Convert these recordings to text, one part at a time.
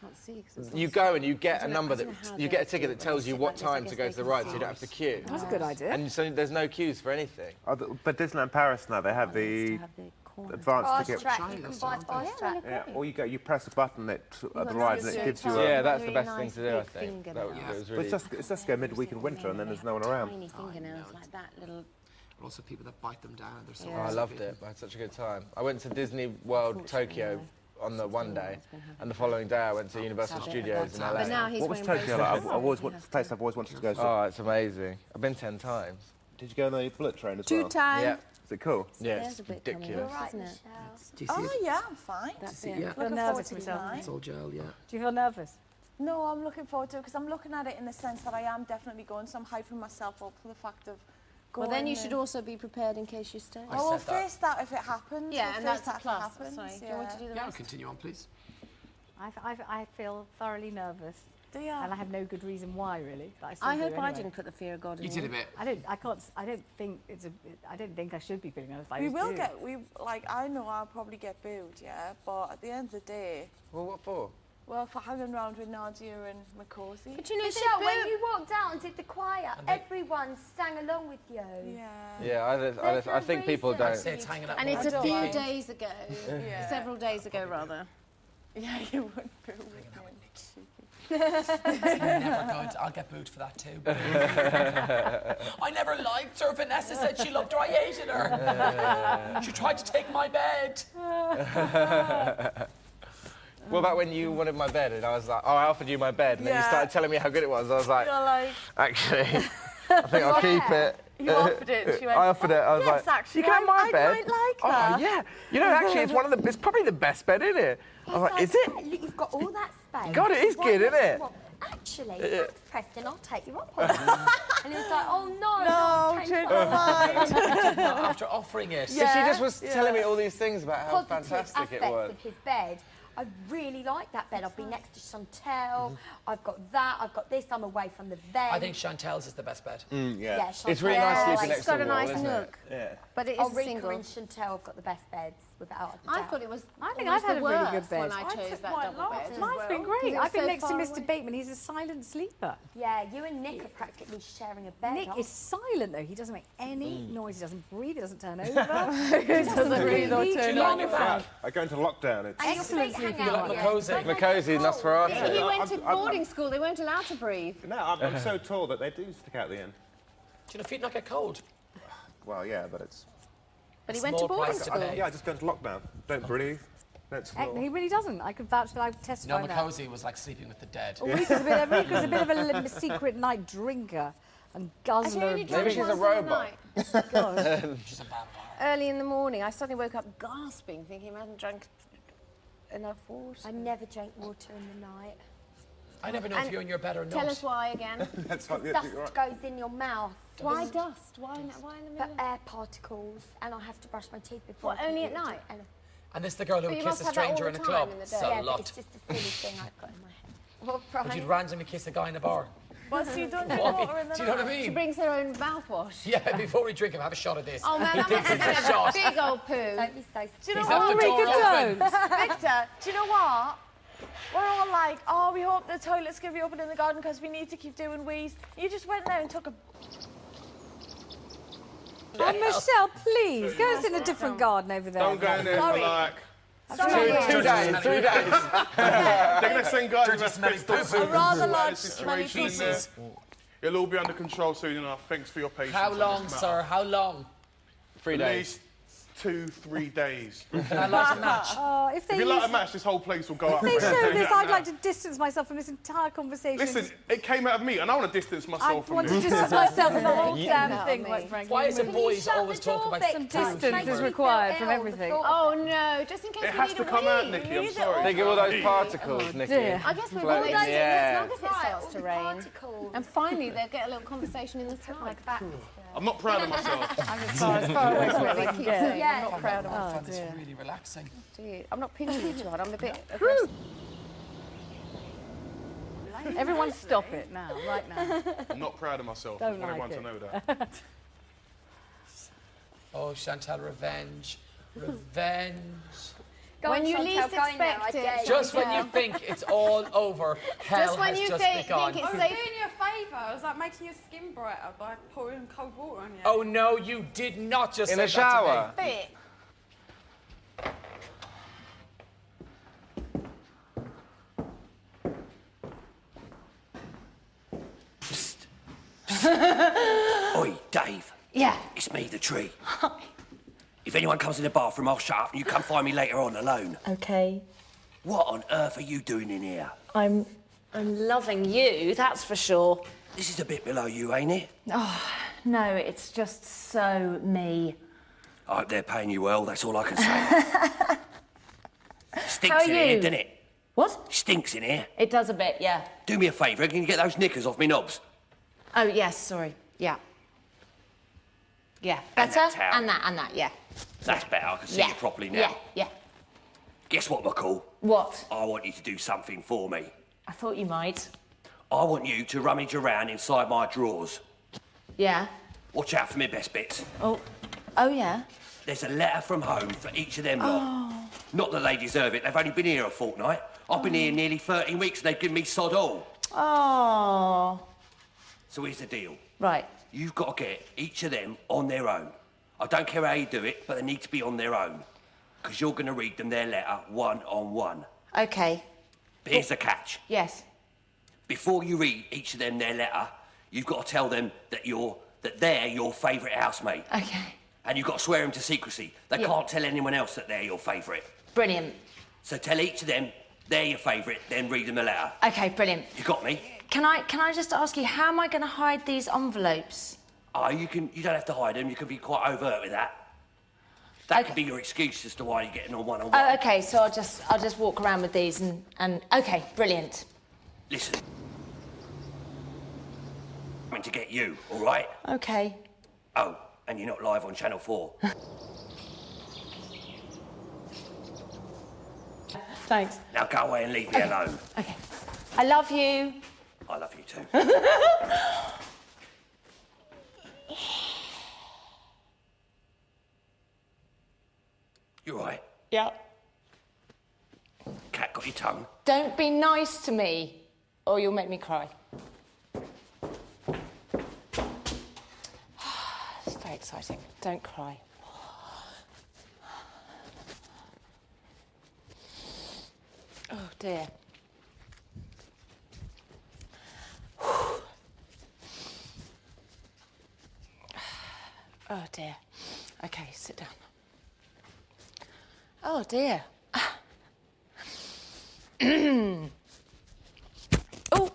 Can't see, 'cause it's You not- go and you get a number don't know that how you they get a ticket do it that when tells they you sit what like this. I time guess to go they to the can right, see so you don't it. have to queue. That's a good idea. And so there's no queues for anything. But Disneyland Paris now, they have Needs to the have the corner. advanced Fast ticket. track, you can buy fast track. Yeah, or you press a button at the got ride and nice it gives you time. a... Yeah, that's the Really best thing nice to do, I big think. That was fingernails. really... It's just go midweek in winter and then there's no one around. Tiny fingernails like that, little... Also, people that bite them down. They're so Yeah. Oh, I loved it. I had such a good time. I went to Disney World Tokyo on the one day, and the following day I went to Universal Studios in LA. But now he's What was wearing Tokyo braces. like? It's a place I've always wanted to go to. Oh, it's amazing. I've been 10 times. Did you go on the bullet train as 2 well? times. Yeah. Is it cool? Yeah, There's it's a bit coming ridiculous. off, isn't it? Do you see Oh, it? yeah, I'm fine. That's See, it. yeah. Looking nervous forward to yourself. tonight. It's all gel, yeah. Do you feel nervous? No, I'm looking forward to it because I'm looking at it in the sense that I am definitely going, so I'm hyping myself up for the fact of going. Well, then you and- should also be prepared in case you stay. I Oh, we'll said that. face that if it happens. Yeah, We'll and face that's a that if it plus. happens, Sorry, do you want to do the Yeah, rest? continue on, please. I feel thoroughly nervous, Do you? and I have no good reason why, really. But I, still I do hope I anyway. didn't put the fear of God in You did a bit. I don't think it's a. I don't think I should be feeling nervous. But I We just will do. get, I know I'll probably get booed, yeah, but at the end of the day, Well, what for? well, for hanging around with Nadia and Makosi. But you know, Michelle, when you walked out and did the choir, everyone sang along with you. Yeah. Yeah, I think people reason. I'd don't. say it's hanging out And more it's a than few lying. days ago. Yeah. Several days ago, rather. Yeah, you wouldn't boo with me. Never good. I'll get booed for that too. I never liked her. Vanessa said she loved her. I hated her. She tried to take my bed. What about when you wanted my bed and I was like, oh, I offered you my bed, and then you Yeah. started telling me how good it was. I was like, You're like, actually, I think I'll keep it. you offered it. She went, I offered it. I was yes, like, actually, you can have my I bed. might like that. Oh yeah. You know, actually, it's probably the best bed in it. I was like, is it? Look, you've got all that space. God, it is What good, else isn't do you it? want? Actually, thanks, Preston, I'll take you up on that. And he was like, oh no, No, change change my my mind. After offering it. So she just was telling me all these things about how positive fantastic it aspects was. of his bed. I really like that bed. I've been next to Chantel. I've got that. I've got this. I'm away from the vent. I think Chantel's is the best bed. yeah, It's really nice Chantel, sleeping like, next It's got to a the wall, nice isn't it? nook. Yeah. But it is Ulrika single. and Chantel have got the best beds, without a I doubt. thought it was. I think almost I've had the a really good worst bed. when I I chose took that quite double lots bed. as Mine's well. been Because great. it I've was been so next to far Mr. away. Bateman. He's a silent sleeper. Yeah, you and Nick are practically sharing a bed. Nick aren't is silent though. He doesn't make any noise. He doesn't breathe. He doesn't turn over. He doesn't breathe or turn like over. your bed? I go into lockdown. It's... And your Excellent feet hang sleeping out. like yeah. Makosi. Like Makosi, cold. Nosferatu. He went to I'm- boarding school. They weren't allowed to breathe. No, I'm so tall that they do stick out the end. Do your feet not get cold? Well, yeah, but it's... But he Small went to boarding price to school. pay. Yeah, I just go into lockdown. Don't breathe. Don't snore. He really doesn't. I can vouch for that. I've No, testified that. Makosi was like sleeping with the dead. Rika's a bit of a secret night drinker and Has he guzzler. only of drank Maybe she's once a in the robot. night? She's a vampire. Early in the morning, I suddenly woke up gasping, thinking I hadn't drank enough water. I never drank water in the night. I never know if And you're in your bed or not. Tell us why again. That's like... Dust you're right. goes in your mouth. Why dust? Why in the For middle? air particles, and I have to brush my teeth before. What, I can only eat at it. night? And And this is the girl who But would you kiss must a have that all stranger the in a time club. in the day. So yeah, but lot. it's just a silly thing I've got in my head. What, Would Brian? you randomly kiss a guy in a bar? Well, so you don't drink Why? water in the Do you know what I night? She mean? brings her own mouthwash. Yeah, before we drink him, have a shot of this. Oh man, he that thinks must it's have a been a shot. big old poo. Don't be so Do you know He's what? left the door open. Victor, do you know what? We're all like, oh, we hope the toilets can be open in the garden because we need to keep doing wees. You just went there and took a... And Michelle, please, go and sit in a different garden over there. Don't go in there for Sorry. like... Sorry. 2 days, 3 days. They're going to send guys with smelling asbestos poo. and rather sort out large the situation in there. Pieces. It'll all be under control soon enough. Thanks for your patience. How on long, this sir? matter. How long? 3 At days. least 2-3 days. Can I light a match? Oh, if they If you light a use- match, this whole place will go up. if they I'll tell show you this, that I'd now. like to distance myself from this entire conversation. Listen, it came out of me, and I want to distance I myself from want to this. distance myself from the whole You damn know thing, me. quite frankly. Why is it Can boys you shut always the talk door, about Victor? Some It makes distance me is feel required from ill, everything. the thought. Oh no, just in case It we has need to a come out, wee. Nikki. I'm Need it sorry. Think of all those particles, Nikki. dear. I guess we're all Floating in days the in air. the snug if it Right, starts all to the rain. particles. And finally they'll get a little conversation in the snug. Like that. I'm not proud of myself. I'm as far away from it as I can Keep get. saying, Yeah. I'm not proud of I myself. find this really relaxing. Do you? I'm not pinching you too hard. I'm a bit aggressive. Everyone stop it now, right now. I'm not proud of myself. Don't I want like everyone it. to know that. Oh, Chantal, revenge. Revenge. Go When on, you Chantel, least go in there, I expect dare it. you. Just when you think it's all over, hell Just when has you just think begun. it's I was safe. doing you a favour. I was like making your skin brighter by pouring cold water on you. Oh no, you did not just In say the shower. that to me. Bit. Oi, Dave. Yeah. It's me, the tree. If anyone comes in the bathroom, I'll shut up and you come find me later on alone. Okay. What on earth are you doing in here? I'm loving you, that's for sure. This is a bit below you, ain't it? Oh, no, it's just so me. I hope they're paying you well, that's all I can say. Stinks How are in here, you? doesn't it? What? Stinks in here. It does a bit, yeah. Do me a favour, can you get those knickers off me knobs? Oh, yes, sorry. Yeah. Yeah. And Better? that towel. And that, yeah. That's better, I can see Yeah. you properly now. Yeah, yeah. Guess what, McCall? What? I want you to do something for me. I thought you might. I want you to rummage around inside my drawers. Yeah. Watch out for me best bits. Oh, yeah. There's a letter from home for each of them lot. Not that they deserve it, they've only been here a fortnight. I've been here nearly 13 weeks and they've given me sod all. Oh. So here's the deal. Right. You've got to get each of them on their own. I don't care how you do it, but they need to be on their own. Because you're going to read them their letter one-on-one. Okay. But here's the catch. Yes. Before you read each of them their letter, you've got to tell them that they're your favourite housemate. Okay. And you've got to swear them to secrecy. They Yeah. can't tell anyone else that they're your favourite. Brilliant. So tell each of them they're your favourite, then read them the letter. Okay, brilliant. You got me? Can I just ask you, how am I going to hide these envelopes? Oh, you don't have to hide them. You can be quite overt with that. That could be your excuse as to why you're getting on one-on-one. Oh, okay, so I'll just walk around with these and okay, brilliant. Listen. I'm coming to get you, all right? Okay. Oh, and you're not live on Channel 4. Thanks. Now go away and leave me alone. Okay. I love you. I love you too. You all right? Yeah. Cat got your tongue? Don't be nice to me, or you'll make me cry. It's very exciting. Don't cry. Oh dear. Oh dear. Okay, sit down. Oh dear. Oh.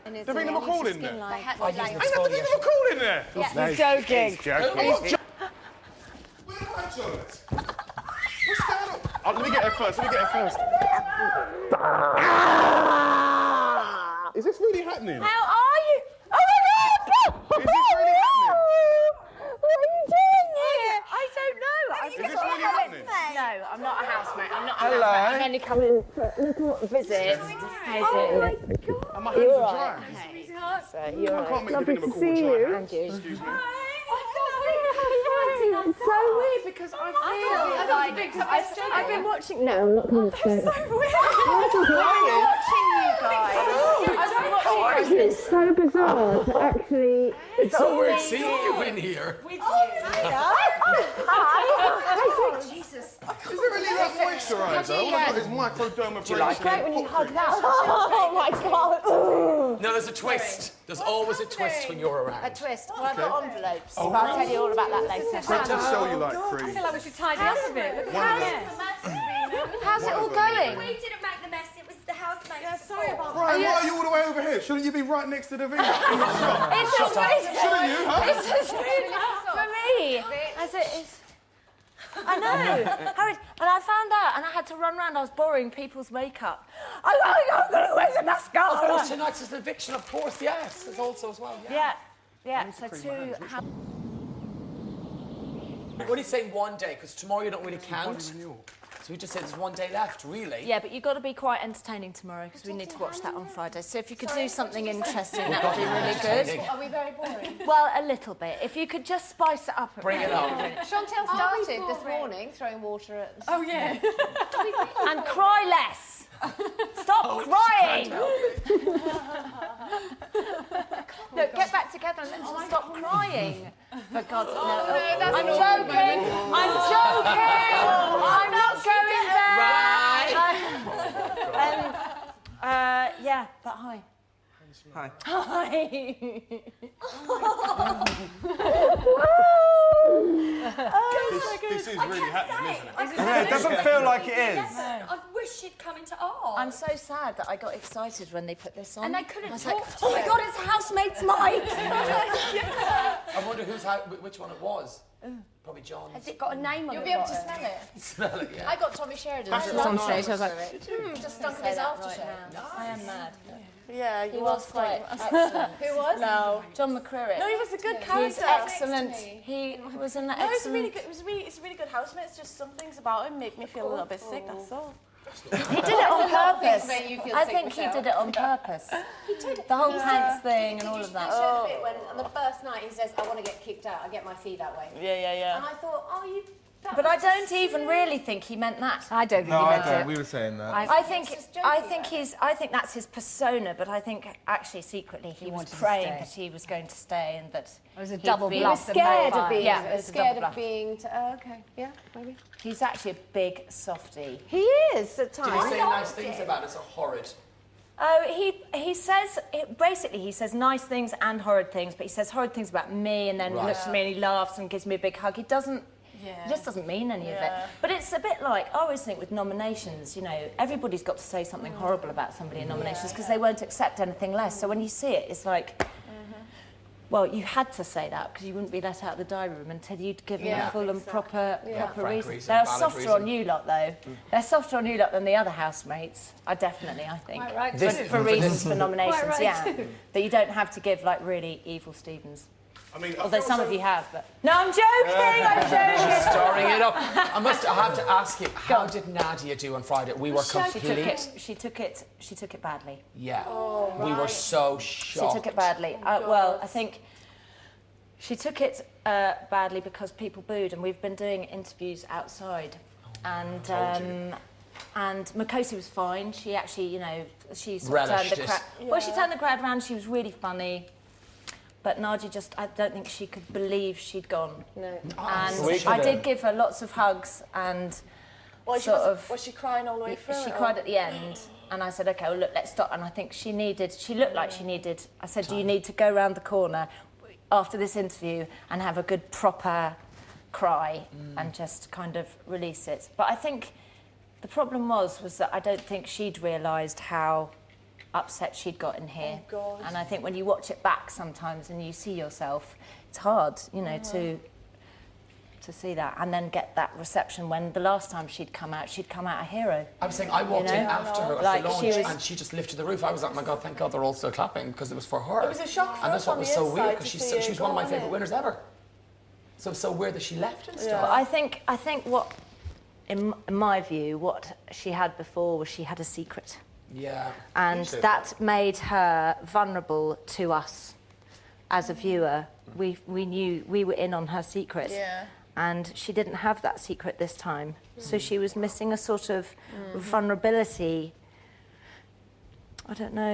And There ain't a McCall in there. I used the Ain't nothing even exfoliation. McCall in there. You're joking. He's joking. Where am I, Jones? What's going on? Oh, let me get her first. Is this really happening? How are you? Oh my God! Is this really happening? What are you doing here? I don't know. Is this really happening? No, I'm not a housemate. I'm not a Hello. housemate. I'm only coming for a little visit. Oh my God. And my hands are dry. So you're I right. can't make the Vinnie McCall dry. And you. Excuse me. It's so weird because I feel like I've been watching. No, I'm not going to say. That's so weird. I've been watching you guys. I've been watching you guys. It's so bizarre to actually. It's so weird seeing you in here. Hi. Jesus. Is it really that moisturiser? All I've got is microdermabrasion. Great when you hug that. Oh my God. No, there's a twist. There's always a twist when you're around. A twist. Well, I've got envelopes, but I'll tell you all about that later. Great to show you like I cream. feel like we should tidy up a bit. Look One of at them. How's it all going? We didn't make the mess, it was the housemates. Yeah, sorry about that. Brian, why are you all the way over here? Shouldn't you be right next to the villa? It's just Shouldn't you, huh? It's just for me. As it is. I know. Harriet, and I found out, and I had to run around. I was borrowing people's makeup. I'm going to wear the mascara. Of course, tonight's is eviction, of course, yes. There's also as well, Yeah. So two. We're only saying one day, because tomorrow you don't really count. So we just said there's one day left, really. Yeah, but you've got to be quite entertaining tomorrow, because we need to watch that on Friday. So if you could do something interesting, that would be really good. Are we very boring? Well, a little bit. If you could just spice it up a Bring bit. it up. Chantel started this morning throwing water at... Oh, yeah. And cry less. Stop crying. Look, get back together and let's stop crying. For God's sake. I'm joking. I'm joking. I'm not going there. Yeah, but hi. Hi. Hi. This is really happening, isn't it? Yeah, it doesn't feel like it is. I wish she'd come into art. I'm so sad that I got excited when they put this on. And they couldn't I was talk like, to oh my you. God, it's housemate's mic. I wonder which one it was. Probably John's. Has it got a name on You'll the be able to bottom? smell it. Smell it, yeah. I got Tommy Sheridan. That's what's on stage. I was like, just stunk of his aftershave. I am mad. Yeah, He was quite excellent. Who was? No, John McCririck. No, he was a good He character. was excellent. He was an No, excellent... it's really good. It's a really good housemate. It's just some things about him make me feel a little bit sick. That's all. He did it on purpose. make you feel I sick, think he Michelle. did it on purpose. The whole pants thing and all of that. Oh. The bit when on the first night he says, "I want to get kicked out. I get my fee that way." Yeah. And I thought, oh, you. But I don't even really think he meant that. I don't think he meant it. We were saying that. I think that's his persona, but I think actually secretly he was wanted to praying stay. that he was going to stay and that It was a he'd double be- bluff. Scared of being. Yeah, it was a scared double of being. Okay. Yeah. Maybe. He's actually a big softie. He is at Did he times. say nice things about us or horrid? Oh, he says basically he says nice things and horrid things, but he says horrid things about me and then he looks at me and he laughs and gives me a big hug. He doesn't. He just doesn't mean any of it. But it's a bit like, I always think with nominations, you know, everybody's got to say something horrible about somebody in nominations because they won't accept anything less. So when you see it, it's like, well, you had to say that because you wouldn't be let out of the diary room until you'd given a full and proper Frank reason. reason, They're valid softer reason. on you lot, though. They're softer on you lot than the other housemates. I think. Quite right. For reasons for nominations, that you don't have to give, like, really evil Stevens. I mean, Although some of you have, but... No, I'm joking, I'm joking! Starring it up. I have to ask you, how did Nadia do on Friday? We were complete. She took it badly. Yeah. We were so She shocked. took it badly. Well, I think she took it badly because people booed, and we've been doing interviews outside, and Makosi was fine. She actually, you know, she sort of turned the crowd. Well, she turned the crowd around. She was really funny. But Nadia I don't think she could believe she'd gone. No. And I did give her lots of hugs and Was she crying all the way through? she cried at the end. And I said, OK, well, look, let's stop. And I think she looked like she needed, I said, do you need to go round the corner after this interview and have a good proper cry and just kind of release it? But I think the problem was that I don't think she'd realised how upset she'd got in here. Oh, God. And I think when you watch it back sometimes and you see yourself, it's hard, you know, to see that and then get that reception when the last time she'd come out a hero. I'm saying I walked in after her Like, at the she launch was- and she just lifted the roof. I was like, oh my God, thank God they're all still clapping because it was for her. It was a shock for And us that's what on was the so inside weird to because see she was her one of my go, favourite wasn't winners ever. So it's so weird that she left and stuff. Yeah. But I think what, in my view, what she had before was she had a secret. Yeah. And that made her vulnerable to us as a viewer. We knew we were in on her secret. Yeah. And she didn't have that secret this time. So she was missing a sort of vulnerability. I don't know.